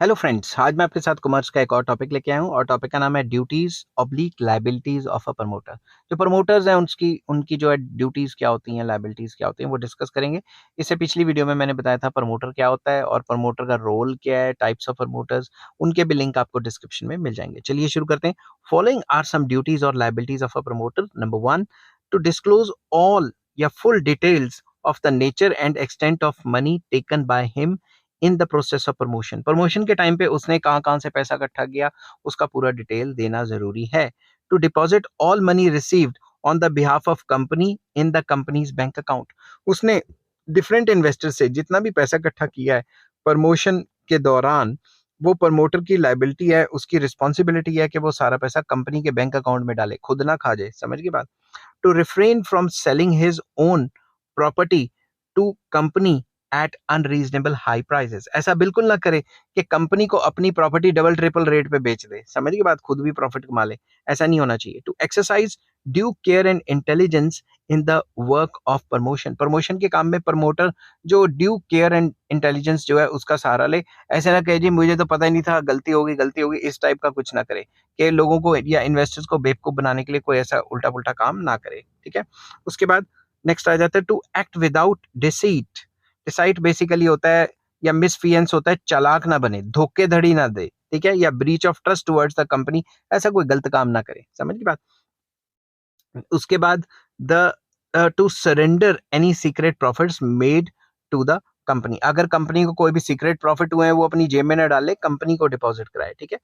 Hello friends, आज मैं आपके साथ कॉमर्स का एक और टॉपिक लेके आया हूँ और टॉपिक का नाम है duties oblique liabilities of a promoter. जो प्रमोटर्स हैं उनकी जो है ड्यूटीज क्या होती हैं, लायबिलिटीज क्या होती हैं, वो डिस्कस करेंगे। इससे पिछली वीडियो में मैंने बताया था प्रमोटर क्या होता है और प्रमोटर का रोल क्या है, टाइप्स ऑफ प्रमोटर्स, उनके भी लिंक आपको डिस्क्रिप्शन में मिल जाएंगे। चलिए शुरू करते हैं। फॉलोइंग आर सम ड्यूटीज और liabilities of a promoter. Number one, to disclose all या full details of the nature and extent of money taken by him in the process of promotion. Promotion के time पे उसने कहाँ कहाँ से पैसा इकट्ठा किया, उसका पूरा डिटेल देना जरूरी है। To deposit all money received on the behalf of company in the company's bank account. उसने डिफरेंट इन्वेस्टर से जितना भी पैसा इकट्ठा किया है प्रमोशन के दौरान, वो प्रमोटर की लाइबिलिटी है, उसकी रिस्पॉन्सिबिलिटी है कि वो सारा पैसा कंपनी के बैंक अकाउंट में डाले, खुद ना खा जाए। समझ गए बात? To refrain from selling his own property to company at unreasonable high prices. ऐसा बिल्कुल ना करे कि कंपनी को अपनी प्रॉपर्टी डबल ट्रिपल रेट पे बेच दे। समझ के बाद खुद भी प्रॉफिट कमा ले, ऐसा नहीं होना चाहिए। To exercise due care and intelligence in the work of promotion. Promotion के काम में प्रमोटर जो ड्यू केयर एंड इंटेलिजेंस जो है उसका सहारा ले। ऐसे ना कहे जी मुझे तो पता ही नहीं था, गलती होगी, इस टाइप का कुछ ना करे कि लोगों को या इन्वेस्टर्स को बेवकूफ बनाने के लिए कोई ऐसा उल्टा पुल्टा काम ना करे। ठीक है। उसके बाद नेक्स्ट आ जाता है to act without deceit. Deceit basically होता है या मिसफियंस होता है, चालाक ना बने, धोखेधड़ी ना दे, ठीक है, या breach of trust towards the company, ऐसा कोई गलत काम ना करे। समझ की बात? उसके बाद the to surrender any secret profits made to the company. अगर कंपनी को कोई भी सीक्रेट प्रॉफिट हुए हैं वो अपनी जेब में ना डाले, कंपनी को डिपॉजिट कराए। ठीक है।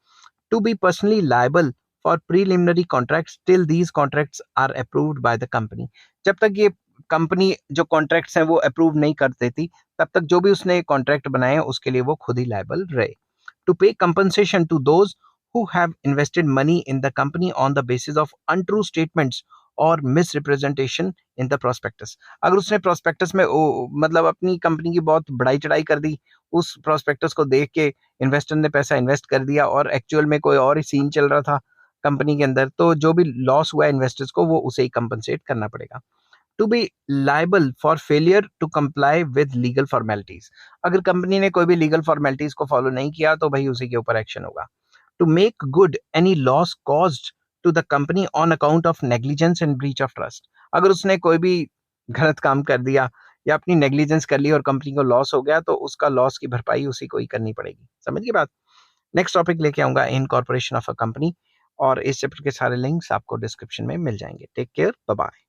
To be personally liable for preliminary contracts till these contracts are approved by the company. जब तक ये कंपनी जो कॉन्ट्रैक्ट्स हैं वो अप्रूव नहीं कर देती, तब तक जो भी उसने कॉन्ट्रैक्ट बनाए हैं उसके लिए वो खुद ही लायबल रहे। To pay compensation to those who have invested money in the company on the basis of untrue statements और मिसरिप्रेजेंटेशन इन द प्रोस्पेक्टस। अगर उसने प्रोस्पेक्टस में मतलब अपनी कंपनी की बहुत बढ़ाई चढ़ाई कर दी, उस प्रोस्पेक्टस को देख के इन्वेस्टर ने पैसा इन्वेस्ट कर दिया और एक्चुअल में कोई और ही सीन चल रहा था कंपनी के अंदर, तो जो भी लॉस हुआ इन्वेस्टर्स को वो उसे ही कंपनसेट करना पड़ेगा। To be liable for failure to comply with legal formalities. अगर कंपनी ने कोई भी लीगल फॉर्मेलिटीज को फॉलो नहीं किया तो भाई उसी के ऊपर एक्शन होगा। To make good any loss caused to the company on account of negligence and breach of trust. अगर उसने कोई भी गलत काम कर दिया या अपनी नेग्लिजेंस कर ली और कंपनी को लॉस हो गया तो उसका लॉस की भरपाई उसी को ही करनी पड़ेगी। समझ गई बात? नेक्स्ट टॉपिक लेके आऊंगा इनकॉर्पोरेशन ऑफ अ कंपनी, और इस चैप्टर के सारे लिंक्स आपको डिस्क्रिप्शन में मिल जाएंगे। Take care, bye bye.